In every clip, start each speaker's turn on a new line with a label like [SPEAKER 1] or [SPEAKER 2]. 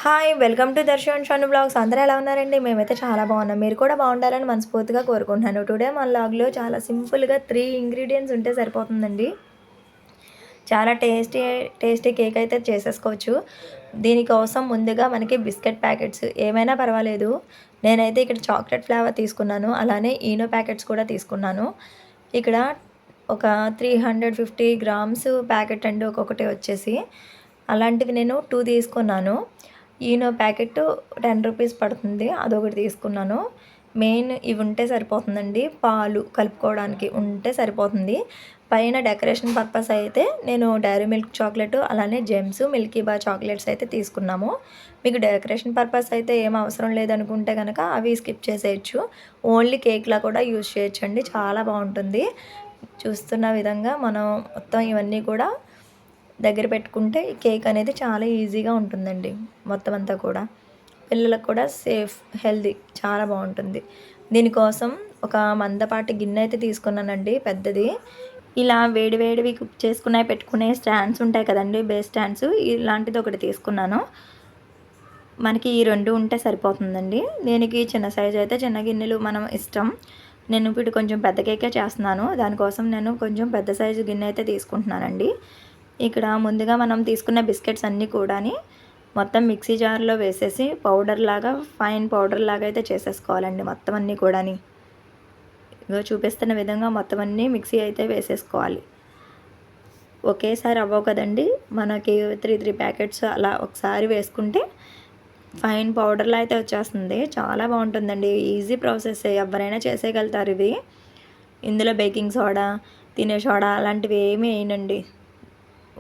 [SPEAKER 1] Hi! Welcome to Darshan Shanu blogs. అందరూ ఎలా ఉన్నారండి? మేమైతే చాలా బాగున్నాం. మీరు కూడా బాగుండాలని మనస్ఫూర్తిగా కోరుకుంటున్నాను. టుడే మన వ్లాగ్‌లో చాలా సింపుల్‌గా 3 ఇంగ్రీడియెంట్స్ ఉంటే సరిపోతుందండి. చాలా టేస్టీ కేక్ అయితే చేసేసుకోవచ్చు. దీనికోసం ముందుగా మనకి బిస్కెట్ ప్యాకెట్స్ ఏమైనా పర్వాలేదు. నేనైతే ఇక్కడ చాక్లెట్ ఫ్లేవర్ తీసుకున్నాను. అలానే ఈనో ప్యాకెట్స్ కూడా తీసుకున్నాను. ఇక్కడ ఒక 350 గ్రామ్స్ ప్యాకెట్ అండి ఒక్కొక్కటి వచ్చేసి. అలాంటివి నేను 2 తీసుకున్నాను. ఈనో ప్యాకెట్ 10 రూపీస్ పడుతుంది. అదొకటి తీసుకున్నాను. మెయిన్ ఇవి ఉంటే సరిపోతుందండి. పాలు కలుపుకోవడానికి ఉంటే సరిపోతుంది. పైన డెకరేషన్ పర్పస్ అయితే నేను డైరీ మిల్క్ చాక్లెట్ అలానే జెమ్స్ మిల్కీ బార్ చాక్లెట్స్ అయితే తీసుకున్నాము. మీకు డెకరేషన్ పర్పస్ అయితే ఏం అవసరం లేదనుకుంటే కనుక అవి స్కిప్ చేసేయచ్చు. ఓన్లీ కేక్లా కూడా యూజ్ చేయొచ్చండి. చాలా బాగుంటుంది. చూస్తున్న విధంగా మనం మొత్తం ఇవన్నీ కూడా దగ్గర పెట్టుకుంటే కేక్ అనేది చాలా ఈజీగా ఉంటుందండి. మొత్తం అంతా కూడా పిల్లలకు కూడా సేఫ్, హెల్తీ, చాలా బాగుంటుంది. దీనికోసం ఒక మందపాటి గిన్నె అయితే తీసుకున్నానండి పెద్దది. ఇలా వేడివేడివి కుక్ చేసుకునే పెట్టుకునే స్టాండ్స్ ఉంటాయి కదండి, బేస్ స్టాండ్స్. ఇలాంటిది ఒకటి తీసుకున్నాను. మనకి ఈ 2 ఉంటే సరిపోతుందండి. దీనికి చిన్న సైజు అయితే చిన్న గిన్నెలు మనం ఇష్టం. నేను ఇప్పుడు కొంచెం పెద్ద కేకే చేస్తున్నాను. దానికోసం నేను కొంచెం పెద్ద సైజు గిన్నె అయితే తీసుకుంటున్నానండి. ఇక్కడ ముందుగా మనం తీసుకున్న బిస్కెట్స్ అన్నీ కూడాని మొత్తం మిక్సీ జార్లో వేసేసి పౌడర్ లాగా, ఫైన్ పౌడర్ లాగా అయితే చేసేసుకోవాలండి మొత్తం అన్నీ కూడాని. ఇగో చూపిస్తున్న విధంగా మొత్తం అన్నీ మిక్సీ అయితే వేసేసుకోవాలి. ఒకేసారి అవ్వవు కదండి, మనకి 3 ప్యాకెట్స్ అలా ఒకసారి వేసుకుంటే ఫైన్ పౌడర్లా అయితే వచ్చేస్తుంది. చాలా బాగుంటుందండి. ఈజీ ప్రాసెస్, ఎవరైనా చేసేయగలుగుతారు ఇవి. ఇందులో బేకింగ్ సోడా, తినే సోడా అలాంటివి ఏమీ వేయనండి.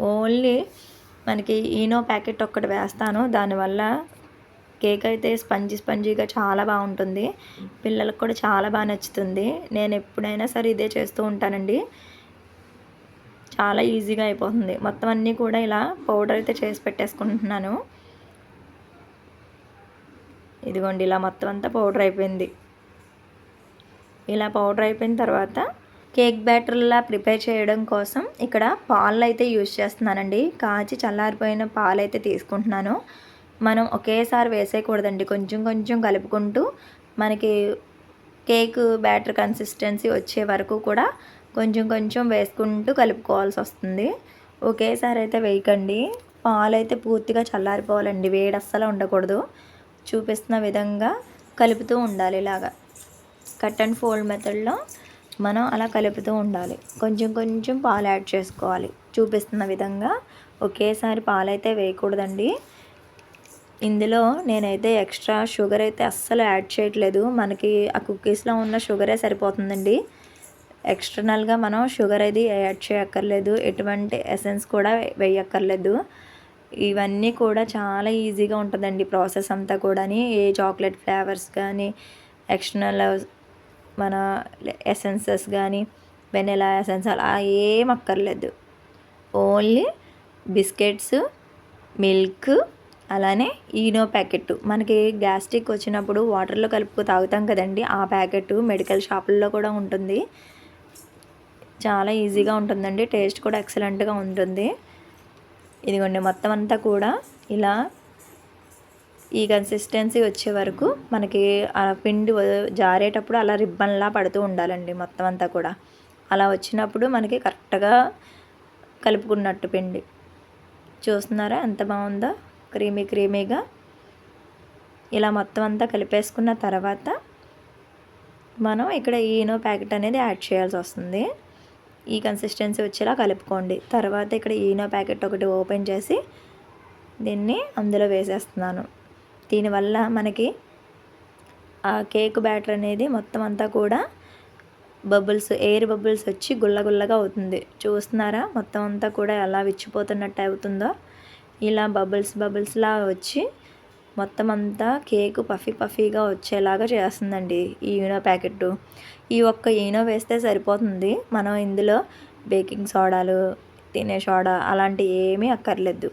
[SPEAKER 1] ఓన్లీ మనకి ఈనో ప్యాకెట్ ఒక్కటి వేస్తాను. దానివల్ల కేక్ అయితే స్పంజీగా చాలా బాగుంటుంది. పిల్లలకు కూడా చాలా బాగా నచ్చుతుంది. నేను ఎప్పుడైనా సరే ఇదే చేస్తూ ఉంటానండి. చాలా ఈజీగా అయిపోతుంది. మొత్తం అన్నీ కూడా ఇలా పౌడర్ అయితే చేసి పెట్టేసుకుంటున్నాను. ఇదిగోండి, ఇలా మొత్తం అంతా పౌడర్ అయిపోయింది. ఇలా పౌడర్ అయిపోయిన తర్వాత కేక్ బ్యాటర్లా ప్రిపేర్ చేయడం కోసం ఇక్కడ పాలు అయితే యూజ్ చేస్తున్నానండి. కాచి చల్లారిపోయిన పాలు అయితే తీసుకుంటున్నాను. మనం ఒకేసారి వేసేయకూడదండి. కొంచెం కొంచెం కలుపుకుంటూ మనకి కేక్ బ్యాటర్ కన్సిస్టెన్సీ వచ్చే వరకు కూడా కొంచెం కొంచెం వేసుకుంటూ కలుపుకోవాల్సి వస్తుంది. ఒకేసారి అయితే వేయకండి. పాలు అయితే పూర్తిగా చల్లారిపోవాలండి. వేడి అస్సలు ఉండకూడదు. చూపిస్తున్న విధంగా కలుపుతూ ఉండాలి. ఇలాగా కట్ అండ్ ఫోల్డ్ మెథడ్లో మనం అలా కలుపుతూ ఉండాలి. కొంచెం కొంచెం పాలు యాడ్ చేసుకోవాలి. చూపిస్తున్న విధంగా ఒకేసారి పాలైతే వేయకూడదండి. ఇందులో నేనైతే ఎక్స్ట్రా షుగర్ అయితే అస్సలు యాడ్ చేయట్లేదు. మనకి ఆ కుక్కీస్లో ఉన్న షుగరే సరిపోతుందండి. ఎక్స్టర్నల్గా మనం షుగర్ అది యాడ్ చేయక్కర్లేదు. ఎటువంటి ఎసెన్స్ కూడా వేయక్కర్లేదు. ఇవన్నీ కూడా చాలా ఈజీగా ఉంటుందండి ప్రాసెస్ అంతా కూడాని. ఏ చాక్లెట్ ఫ్లేవర్స్ కానీ, ఎక్స్టర్నల్ మన ఎసెన్సెస్ కానీ, వెనిలా ఎసెన్స్ అలా ఏం అక్కర్లేదు. ఓన్లీ బిస్కెట్స్, మిల్క్, అలానే ఈనో ప్యాకెట్. మనకి గ్యాస్ట్రిక్ వచ్చినప్పుడు వాటర్లో కలుపుకు తాగుతాం కదండి, ఆ ప్యాకెట్ మెడికల్ షాపుల్లో కూడా ఉంటుంది. చాలా ఈజీగా ఉంటుందండి. టేస్ట్ కూడా ఎక్సలెంట్గా ఉంటుంది. ఇదిగోండి, మొత్తం అంతా కూడా ఇలా ఈ కన్సిస్టెన్సీ వచ్చే వరకు మనకి ఆ పిండి జారేటప్పుడు అలా రిబ్బన్లా పడుతూ ఉండాలండి మొత్తం అంతా కూడా. అలా వచ్చినప్పుడు మనకి కరెక్ట్గా కలుపుకున్నట్టు పిండి. చూస్తున్నారా ఎంత బాగుందో, క్రీమీగా. ఇలా మొత్తం అంతా కలిపేసుకున్న తర్వాత మనం ఇక్కడ ఈనో ప్యాకెట్ అనేది యాడ్ చేయాల్సి వస్తుంది. ఈ కన్సిస్టెన్సీ వచ్చేలా కలుపుకోండి. తర్వాత ఇక్కడ ఈనో ప్యాకెట్ ఒకటి ఓపెన్ చేసి దీన్ని అందులో వేసేస్తున్నాను. దీనివల్ల మనకి ఆ కేక్ బ్యాటర్ అనేది మొత్తం అంతా కూడా ఎయిర్ బబుల్స్ వచ్చి గుల్లగా అవుతుంది. చూస్తున్నారా మొత్తం అంతా కూడా ఎలా విచ్చిపోతున్నట్టు అవుతుందో. ఇలా బబుల్స్లా వచ్చి మొత్తం అంతా కేక్ పఫీగా వచ్చేలాగా చేస్తుందండి ఈ ఈనో ప్యాకెట్. ఈ ఒక్క ఈనో వేస్తే సరిపోతుంది. మనం ఇందులో బేకింగ్ సోడాలు, తినే సోడా అలాంటివి ఏమీ అక్కర్లేదు.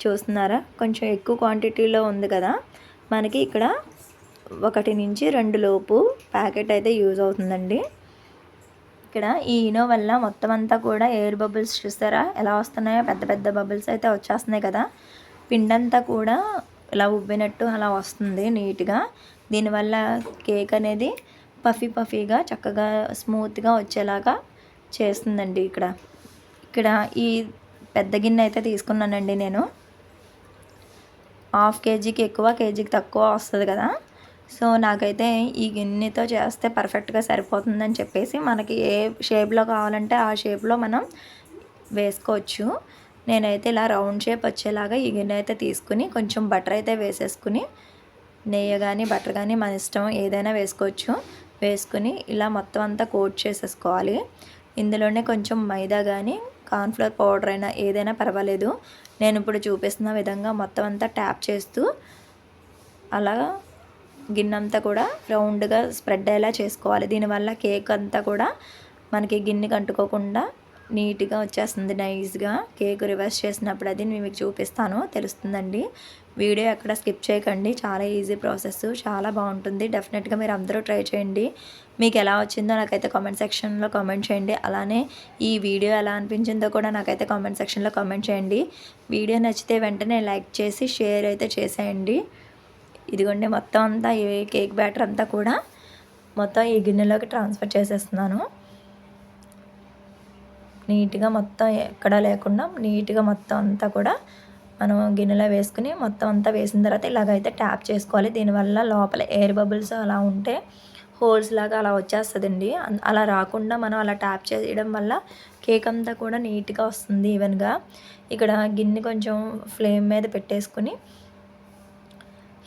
[SPEAKER 1] చూస్తున్నారా, కొంచెం ఎక్కువ క్వాంటిటీలో ఉంది కదా. మనకి ఇక్కడ 1 నుంచి 2 లోపు ప్యాకెట్ అయితే యూజ్ అవుతుందండి. ఇక్కడ ఈ ఈనో వల్ల మొత్తం అంతా కూడా ఎయిర్ బబుల్స్ చూస్తారా ఎలా వస్తున్నాయో, పెద్ద బబుల్స్ అయితే వచ్చేస్తున్నాయి కదా. పిండంతా కూడా ఇలా ఉబ్బినట్టు అలా వస్తుంది నీట్గా. దీనివల్ల కేక్ అనేది పఫీగా చక్కగా స్మూత్గా వచ్చేలాగా చేస్తుందండి. ఇక్కడ ఈ పెద్ద గిన్నె అయితే తీసుకున్నానండి నేను. హాఫ్ కేజీకి ఎక్కువ, కేజీకి తక్కువ వస్తుంది కదా. సో నాకైతే ఈ గిన్నెతో చేస్తే పర్ఫెక్ట్గా సరిపోతుందని చెప్పేసి మనకి ఏ షేప్లో కావాలంటే ఆ షేప్లో మనం వేసుకోవచ్చు. నేనైతే ఇలా రౌండ్ షేప్ వచ్చేలాగా ఈ గిన్నె అయితే తీసుకుని కొంచెం బటర్ అయితే వేసేసుకుని, నెయ్యి కానీ బటర్ కానీ మన ఇష్టం ఏదైనా వేసుకోవచ్చు. వేసుకుని ఇలా మొత్తం అంతా కోట్ చేసేసుకోవాలి. ఇందులోనే కొంచెం మైదా కానీ కార్న్ఫ్లవర్ పౌడర్ అయినా ఏదైనా పర్వాలేదు. నేను ఇప్పుడు చూపిస్తున్న విధంగా మొత్తం అంతా ట్యాప్ చేస్తూ అలా గిన్నెంతా కూడా రౌండ్గా స్ప్రెడ్ అయ్యేలా చేసుకోవాలి. దీనివల్ల కేక్ అంతా కూడా మనకి గిన్నెకి అంటుకోకుండా నీట్గా వచ్చేస్తుంది. నైస్గా కేక్ రివర్స్ చేసినప్పుడు అది నేను మీకు చూపిస్తాను, తెలుస్తుందండి. వీడియో ఎక్కడ స్కిప్ చేయకండి, చాలా ఈజీ ప్రాసెస్, చాలా బాగుంటుంది. డెఫినెట్గా మీరు అందరూ ట్రై చేయండి. మీకు ఎలా వచ్చిందో నాకైతే కామెంట్ సెక్షన్లో కామెంట్ చేయండి. అలానే ఈ వీడియో ఎలా అనిపించిందో కూడా నాకైతే కామెంట్ సెక్షన్లో కామెంట్ చేయండి. వీడియో నచ్చితే వెంటనే లైక్ చేసి షేర్ అయితే చేసేయండి. ఇదిగోండి మొత్తం అంతా ఈ కేక్ బ్యాటర్ అంతా కూడా మొత్తం ఈ గిన్నెలోకి ట్రాన్స్ఫర్ చేసేస్తున్నాను. నీట్గా మొత్తం ఎక్కడా లేకుండా నీట్గా మొత్తం అంతా కూడా మనం గిన్నెలో వేసుకుని మొత్తం అంతా వేసిన తర్వాత ఇలాగైతే ట్యాప్ చేసుకోవాలి. దీనివల్ల లోపల ఎయిర్ బబుల్స్ అలా ఉంటే హోల్స్ లాగా అలా వచ్చేస్తుందండి. అలా రాకుండా మనం అలా ట్యాప్ చేయడం వల్ల కేక్ అంతా కూడా నీట్గా వస్తుంది ఈవెన్గా. ఇక్కడ గిన్నె కొంచెం ఫ్లేమ్ మీద పెట్టేసుకుని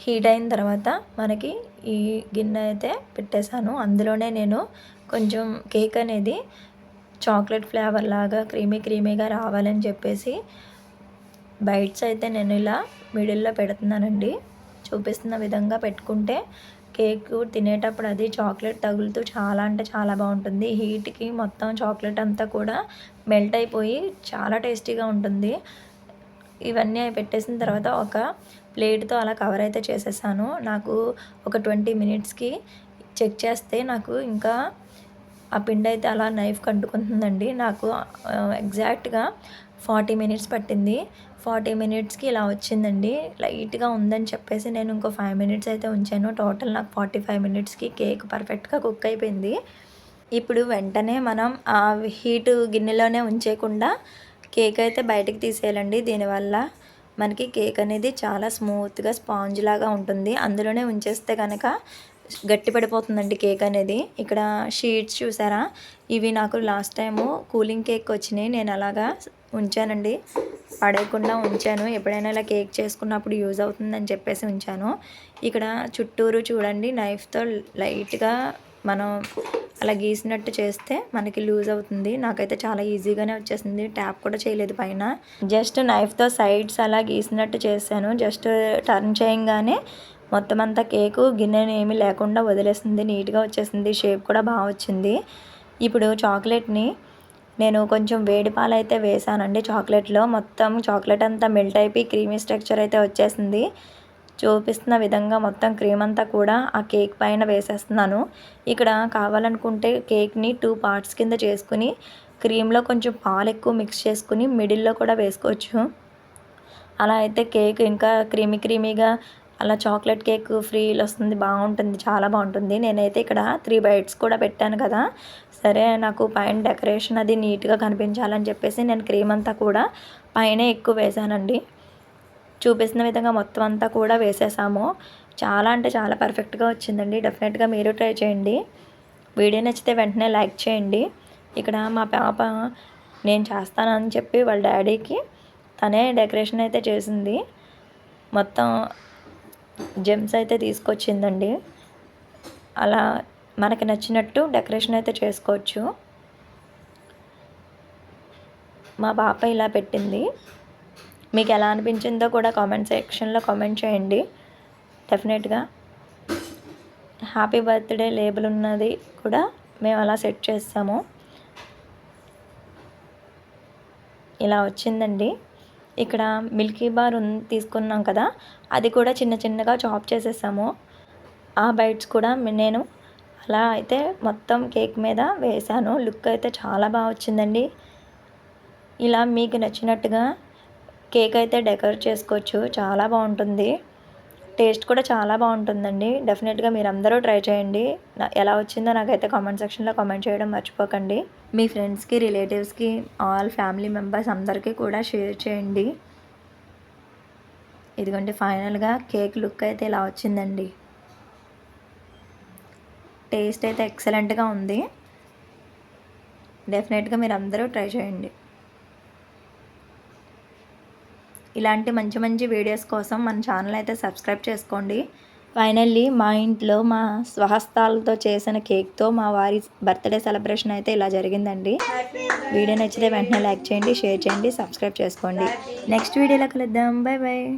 [SPEAKER 1] హీట్ అయిన తర్వాత మనకి ఈ గిన్నె అయితే పెట్టేశాను. అందులోనే నేను కొంచెం కేక్ అనేది చాక్లెట్ ఫ్లేవర్ లాగా క్రీమీగా రావాలని చెప్పేసి బైట్స్ అయితే నేను ఇలా మిడిల్లో పెడుతున్నానండి. చూపిస్తున్న విధంగా పెట్టుకుంటే కేక్ తినేటప్పుడు అది చాక్లెట్ తగులుతూ చాలా అంటే చాలా బాగుంటుంది. హీట్కి మొత్తం చాక్లెట్ అంతా కూడా మెల్ట్ అయిపోయి చాలా టేస్టీగా ఉంటుంది. ఇవన్నీ పెట్టేసిన తర్వాత ఒక ప్లేట్తో అలా కవర్ అయితే చేసేసాను. నాకు ఒక 20 మినిట్స్కి చెక్ చేస్తే నాకు ఇంకా ఆ పిండి అయితే అలా నైఫ్కి అంటుకుంటుందండి. నాకు ఎగ్జాక్ట్గా 40 మినిట్స్ పట్టింది. 40 మినిట్స్కి ఇలా వచ్చిందండి. లైట్గా ఉందని చెప్పేసి నేను ఇంకో 5 మినిట్స్ అయితే ఉంచాను. టోటల్ నాకు 45 మినిట్స్కి కేక్ పర్ఫెక్ట్గా కుక్ అయిపోయింది. ఇప్పుడు వెంటనే మనం ఆ హీటు గిన్నెలోనే ఉంచేయకుండా కేక్ అయితే బయటకు తీసేయాలండి. దీనివల్ల మనకి కేక్ అనేది చాలా స్మూత్గా స్పాంజ్ లాగా ఉంటుంది. అందులోనే ఉంచేస్తే కనుక గట్టి పడిపోతుందండి కేక్ అనేది. ఇక్కడ షీట్స్ చూసారా, ఇవి నాకు లాస్ట్ టైము కూలింగ్ కేక్ వచ్చినాయి. నేను అలాగా ఉంచానండి, పడేయకుండా ఉంచాను. ఎప్పుడైనా ఇలా కేక్ చేసుకున్నప్పుడు యూజ్ అవుతుందని చెప్పేసి ఉంచాను. ఇక్కడ చుట్టూరు చూడండి, నైఫ్తో లైట్గా మనం అలా గీసినట్టు చేస్తే మనకి లూజ్ అవుతుంది. నాకైతే చాలా ఈజీగానే వచ్చేసింది, ట్యాప్ కూడా చేయలేదు పైన. జస్ట్ నైఫ్తో సైడ్స్ అలా గీసినట్టు చేశాను. జస్ట్ టర్న్ చేయగానే మొత్తం అంతా కేకు గిన్నెని ఏమీ లేకుండా వదిలేసింది, నీట్గా వచ్చేసింది. షేప్ కూడా బాగా వచ్చింది. ఇప్పుడు చాక్లెట్ని నేను కొంచెం వేడి పాలు అయితే వేసానండి చాక్లెట్లో. మొత్తం చాక్లెట్ అంతా మెల్ట్ అయిపోయి క్రీమీ స్ట్రక్చర్ అయితే వచ్చేసింది. చూపిస్తున్న విధంగా మొత్తం క్రీమ్ అంతా కూడా ఆ కేక్ పైన వేసేస్తున్నాను. ఇక్కడ కావాలనుకుంటే కేక్ని 2 పార్ట్స్ కింద చేసుకుని క్రీమ్లో కొంచెం పాలు ఎక్కువ మిక్స్ చేసుకుని మిడిల్లో కూడా వేసుకోవచ్చు. అలా అయితే కేక్ ఇంకా క్రీమీగా అలా చాక్లెట్ కేక్ ఫీల్ వస్తుంది, బాగుంటుంది, చాలా బాగుంటుంది. నేనైతే ఇక్కడ 3 బైట్స్ కూడా పెట్టాను కదా. సరే నాకు పైన డెకరేషన్ అది నీట్గా కనిపించాలని చెప్పేసి నేను క్రీమ్ అంతా కూడా పైన ఎక్కువ వేసానండి. చూపిస్తున్న విధంగా మొత్తం అంతా కూడా వేసేసాము. చాలా అంటే చాలా పర్ఫెక్ట్గా వచ్చిందండి. డెఫినెట్గా మీరు ట్రై చేయండి. వీడియో నచ్చితే వెంటనే లైక్ చేయండి. ఇక్కడ మా పాప నేను చేస్తానని చెప్పి వాళ్ళ డాడీకి తనే డెకరేషన్ అయితే చేసింది. మొత్తం జెమ్స్ అయితే తీసుకొచ్చిందండి. అలా మనకి నచ్చినట్టు డెకరేషన్ అయితే చేసుకోవచ్చు. మా పాప ఇలా పెట్టింది. మీకు ఎలా అనిపించిందో కూడా కామెంట్ సెక్షన్లో కామెంట్ చేయండి. డెఫినెట్గా హ్యాపీ బర్త్డే లేబుల్ ఉన్నది కూడా మేము అలా సెట్ చేస్తాము. ఇలా వచ్చిందండి. ఇక్కడ మిల్కీ బార్ తీసుకున్నాం కదా, అది కూడా చిన్నగా చాప్ చేసేసాము. ఆ బైట్స్ కూడా నేను అలా అయితే మొత్తం కేక్ మీద వేసాను. లుక్ అయితే చాలా బాగా వచ్చిందండి. ఇలా మీకు నచ్చినట్టుగా కేక్ అయితే డెకరేట్ చేసుకోవచ్చు, చాలా బాగుంటుంది. టేస్ట్ కూడా చాలా బాగుంటుందండి. డెఫినెట్గా మీరు అందరూ ట్రై చేయండి. ఎలా వచ్చిందో నాకైతే కామెంట్ సెక్షన్లో కామెంట్ చేయడం మర్చిపోకండి. మీ ఫ్రెండ్స్కి, రిలేటివ్స్కి, ఆల్ ఫ్యామిలీ మెంబర్స్ అందరికీ కూడా షేర్ చేయండి. ఇదిగోండి ఫైనల్గా కేక్ లుక్ అయితే ఇలా వచ్చిందండి. టేస్ట్ అయితే ఎక్సలెంట్గా ఉంది. డెఫినెట్గా మీరు అందరూ ట్రై చేయండి. ఇలాంటి మంచి మంచి వీడియోస్ కోసం మన ఛానల్ అయితే సబ్స్క్రైబ్ చేసుకోండి. ఫైనల్లీ మా ఇంట్లో మా స్వహస్తాలతో చేసిన కేక్తో మా వారి బర్త్డే సెలబ్రేషన్ అయితే ఇలా జరిగిందండి. వీడియో నచ్చితే వెంటనే లైక్ చేయండి, షేర్ చేయండి, సబ్స్క్రైబ్ చేసుకోండి. నెక్స్ట్ వీడియోలో కలుద్దాం. Bye bye.